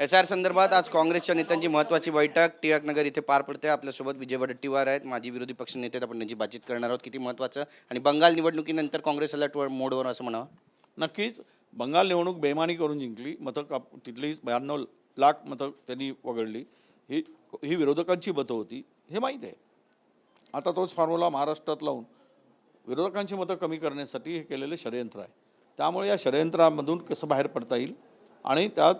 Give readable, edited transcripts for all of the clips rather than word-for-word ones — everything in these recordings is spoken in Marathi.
SR संदर्भात आज काँग्रेसच्या नेत्यांची महत्त्वाची बैठक टिळकनगर इथे पार पडते। आपल्यासोबत विजय वडेट्टीवार आहेत, माजी विरोधी पक्ष नेते, आपण त्यांची बातचीत करणार आहोत। किती महत्त्वाचं आणि बंगाल निवडणुकीनंतर काँग्रेस अलर्ट मोडवर असं म्हणावं। नक्कीच बंगाल निवडणूक बेमानी करून जिंकली, मतं तिथली 92 लाख मतं त्यांनी वगळली। ही ही विरोधकांची मतं होती, हे माहीत आहे। आता तोच फॉर्म्युला महाराष्ट्रात लावून विरोधकांची मतं कमी करण्यासाठी हे केलेले षडयंत्र आहे। त्यामुळे या षडयंत्रामधून कसं बाहेर पडता येईल आणि त्यात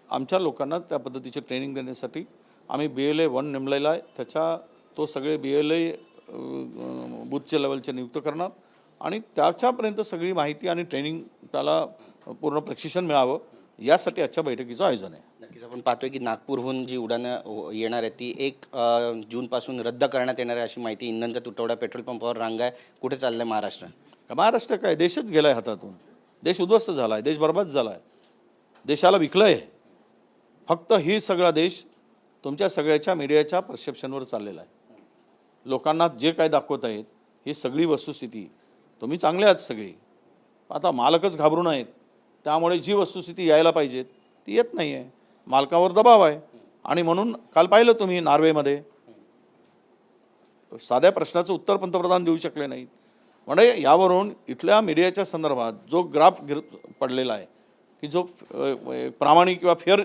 आमच्या लोकांना त्या पद्धतीचे ट्रेनिंग देण्यासाठी आम्ही BLA 1 नेमलेला आहे। तो सगळे BLA बूथच्या लेवलचे नियुक्त करणार आणि त्याच्यापर्यंत सगळी माहिती आणि ट्रेनिंग त्याला पूर्ण प्रशिक्षण मिळावं यासाठी आजच्या बैठकीचं आयोजन आहे। नक्कीच आपण पाहतोय की नागपूरहून जी उड्डाणं येणार आहे ती 1 जूनपासून रद्द करण्यात येणार आहे अशी माहिती। इंधनचा तुटवडा, पेट्रोल पंपावर रांगा आहे, कुठे चाललंय महाराष्ट्र? महाराष्ट्र काय देशच गेलाय हातातून, देश उद्ध्वस्त झाला आहे, देश बर्बाद झाला आहे, देशाला विकलं आहे। फक्त ही सगळा देश तुमच्या सगळ्याच्या मीडियाच्या परसेप्शनवर चाललेला आहे। लोकांना जे काय दाखवत आहेत ही सगळी वस्तुस्थिती, तुम्ही चांगले आहात सगळे, आता मालकच घाबरून आहेत, त्यामुळे जी वस्तुस्थिती यायला पाहिजे ती येत नाही आहे, मालकावर दबाव आहे। आणि म्हणून काल पाहिलं तुम्ही नॉर्वेमध्ये साध्या प्रश्नाचं उत्तर पंतप्रधान देऊ शकले नाहीत। म्हणजे यावरून इथल्या मीडियाच्या संदर्भात जो ग्राफ पडलेला आहे की जो प्रामाणिक किंवा फेअर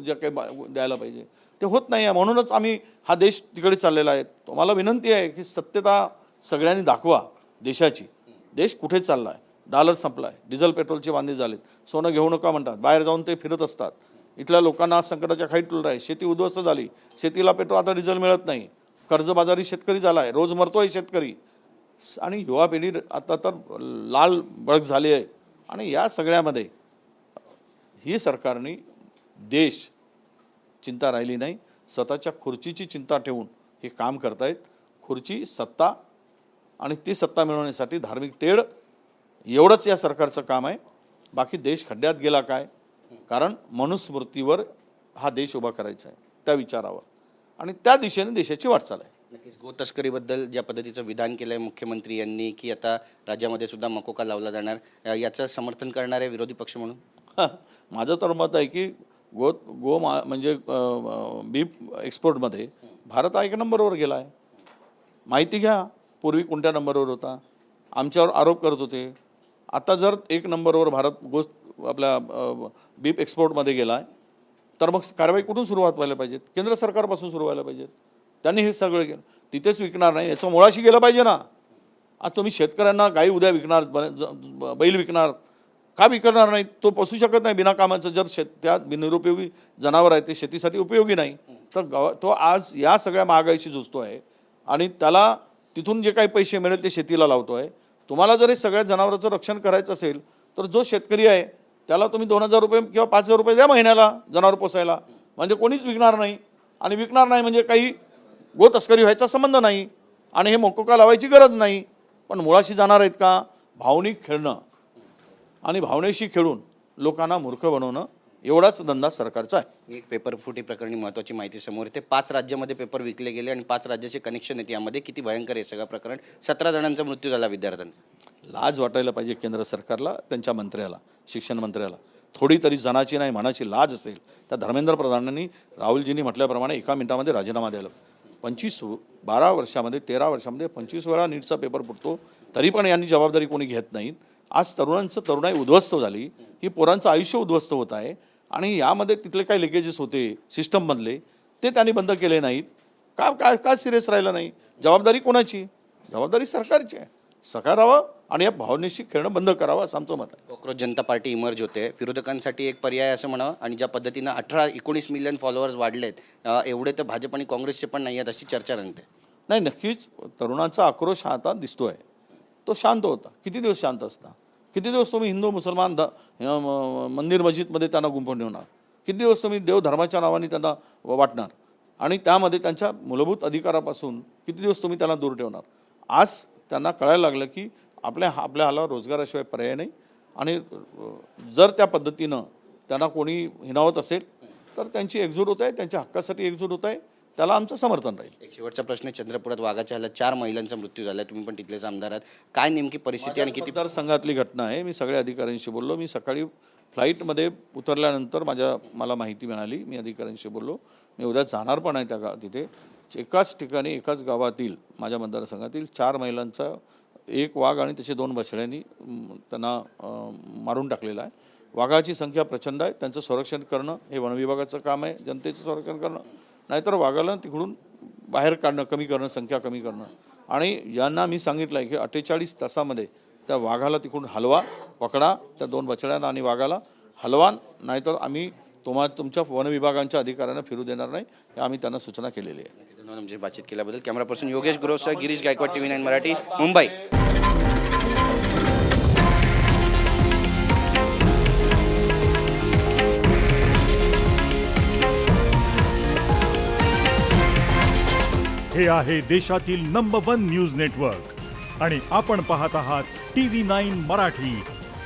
जे काही द्यायला पाहिजे ते होत नाही आहे। म्हणूनच आम्ही हा देश तिकडे चाललेला आहे। तुम्हाला विनंती आहे की सत्यता सगळ्यांनी दाखवा देशाची, देश कुठे चालला आहे। डॉलर संपला आहे, डिझेल पेट्रोलचे वांदे झालेत, सोनं घेऊ नका म्हणतात, बाहेर जाऊन ते फिरत असतात। इथल्या लोकांना संकटाच्या खाईत तुलत आहे, शेती उद्ध्वस्त झाली, शेतीला पेट्रोल आता डिझेल मिळत नाही, कर्जबाजारी शेतकरी झाला आहे, रोज मरतोय शेतकरी आणि युवा पिढी आता तर लाल बळक झाली आहे। आणि या सगळ्यामध्ये ही सरकारने देश चिंता राहिली नाही, स्वतःच्या खुर्चीची चिंता ठेवून हे काम करतायत। खुर्ची, सत्ता आणि ती सत्ता मिळवण्यासाठी धार्मिक तेढ एवढंच या सरकारचं काम आहे। बाकी देश खड्ड्यात गेला काय, कारण मनुस्मृतीवर हा देश उभा करायचा आहे, त्या विचारावर आणि त्या दिशेने देशाची वाटचाल आहे। नक्कीच गोतस्करीबद्दल ज्या पद्धतीचं विधान केलं आहे मुख्यमंत्री यांनी की आता राज्यामध्ये सुद्धा मकोका लावला जाणार, याचं समर्थन करणारे विरोधी पक्ष म्हणून माझं तर मत आहे की म्हणजे बीफ एक्सपोर्टमध्ये भारत 1 नंबरवर गेला आहे। माहिती घ्या, पूर्वी कोणत्या नंबरवर होता, आमच्यावर आरोप करत होते। आता जर 1 नंबरवर भारत आपल्या बीफ एक्सपोर्टमध्ये गेला आहे तर मग कारवाई कुठून सुरुवात व्हायला पाहिजे? केंद्र सरकारपासून सुरू व्हायला पाहिजे। त्यांनी हे सगळं केलं, तिथेच विकणार नाही याचं मुळाशी गेलं पाहिजे ना। आज तुम्ही शेतकऱ्यांना गाई उद्या विकणार, बैल विकणार, का विकणार नाही? तो पोसू शकत नाही बिना कामाचं, जर त्या निरुपयोगी जनावर आहे ते शेतीसाठी उपयोगी नाही तर तो आज या सगळ्या महागाईशी झुजतो आहे आणि त्याला तिथून जे काही पैसे मिळेल ते शेतीला लावतो आहे। तुम्हाला जर हे सगळ्या जनावरांचं रक्षण करायचं असेल तर जो शेतकरी आहे त्याला तुम्ही 2000 रुपये किंवा 5000 रुपये द्या महिन्याला जनावर पोसायला, म्हणजे कोणीच विकणार नाही। आणि विकणार नाही म्हणजे काही गोतस्करी व्हायचा संबंध नाही आणि हे मोकोका लावायची गरज नाही। पण मुळाशी जाणार आहेत का? भावनिक खेळणं आणि भावनेशी खेळून लोकांना मूर्ख बनवणं एवढाच धंदा सरकारचा आहे। एक पेपर फुटी प्रकरणी महत्त्वाची माहिती समोर येते। 5 राज्यामध्ये पेपर विकले गेले आणि 5 राज्याचे कनेक्शन आहेत, यामध्ये किती भयंकर आहे सगळं प्रकरण। 17 जणांचा मृत्यू झाला विद्यार्थ्यांना। लाज वाटायला पाहिजे केंद्र सरकारला, त्यांच्या मंत्र्याला, शिक्षण मंत्र्याला थोडी तरी जनाची नाही मनाची लाज असेल। त्या धर्मेंद्र प्रधानांनी, राहुलजींनी म्हटल्याप्रमाणे 1 मिनिटामध्ये राजीनामा द्यायला। 12 वर्षामध्ये 13 वर्षामध्ये 25 वेळा नीटचा पेपर फुटतो, तरी पण यांनी जबाबदारी कोणी घेत नाहीत। आज तरुणाई उद्ध्वस्त झाली, ही पोरांचं आयुष्य उद्ध्वस्त होत आहे आणि यामध्ये तिथले काही लिकेजेस होते सिस्टममधले ते त्यांनी बंद केले नाहीत। का सिरियस राहिलं नाही? जबाबदारी कोणाची? जबाबदारी सरकारची आहे। सकारावं आणि या भावनेशी खेळणं बंद करावं असं आमचं मत आहे। कॉक्रोच जनता पार्टी इमर्ज होते, विरोधकांसाठी एक पर्याय असं म्हणावं। आणि ज्या पद्धतीनं 18-19 मिलियन फॉलोअर्स वाढलेत, एवढे तर भाजप आणि काँग्रेसचे पण नाही आहेत अशी चर्चा रंगते। नाही, नक्कीच तरुणाचा आक्रोश हा आता दिसतोय। तो शांत होता, किती दिवस शांत असता? किती दिवस तुम्ही हिंदू मुसलमान मंदिर मस्जिदमध्ये त्यांना गुंफून ठेवणार? किती दिवस तुम्ही देवधर्माच्या नावाने त्यांना वाटणार आणि त्यामध्ये त्यांच्या मूलभूत अधिकारापासून किती दिवस तुम्ही त्यांना दूर ठेवणार? आज त्यांना कळायला लागलं की आपल्या हाला रोजगाराशिवाय पर्याय नाही आणि जर त्या पद्धतीनं त्यांना कोणी हिणावत असेल तर त्यांची एकजूट होत आहे, त्यांच्या हक्कासाठी एकजूट होत आहे, त्याला आमचं समर्थन राहील। एक शेवटचा प्रश्न, चंद्रपुरात वाघाच्या हल्ल्यात 4 महिलांचा मृत्यू झाला, तुम्ही पण तिथलेच आमदार आहात, काय नेमकी परिस्थिती आणि किती? मतदारसंघातली घटना आहे। मी सगळ्या अधिकाऱ्यांशी बोललो, मी सकाळी फ्लाईटमध्ये उतरल्यानंतर मला माहिती मिळाली, मी अधिकाऱ्यांशी बोललो, मी उद्या जाणार पण आहे तिथे. एकाच ठिकाणी एकाच गावातील माझ्या मतदारसंघातील 4 महिलांचा एक वाघ आणि त्याचे 2 बछड्यांनी त्यांना मारून टाकलेला आहे. वाघाची संख्या प्रचंड आहे, त्यांचं संरक्षण करणं हे वनविभागाचं काम आहे, जनतेचं संरक्षण करणं, नाहीतर वाघाला तिकडून बाहेर काढणं, कमी करणं, संख्या कमी करणं. आणि यांना मी सांगितलं आहे की 48 तासामध्ये त्या वाघाला तिकडून हलवा, पकडा, त्या 2 बछड्यांना आणि वाघाला हलवा, नाहीतर आम्ही तुमच्या वनविभागांच्या अधिकाऱ्यांना फिरू देणार नाही, हे आम्ही त्यांना सूचना केलेली आहे. धन्यवाद आमची बातचीत केल्याबद्दल. कॅमेरा पर्सन योगेश गुरवसह गिरीश गायकवाड, TV9 मराठी, मुंबई. हे आहे देशातील नंबर 1 न्यूज नेटवर्क आणि आपण पाहत आहात TV9 मराठी,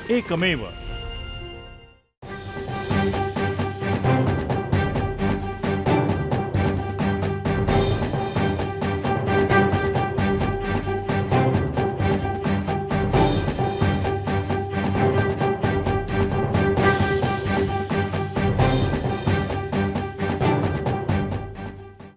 एकमेव.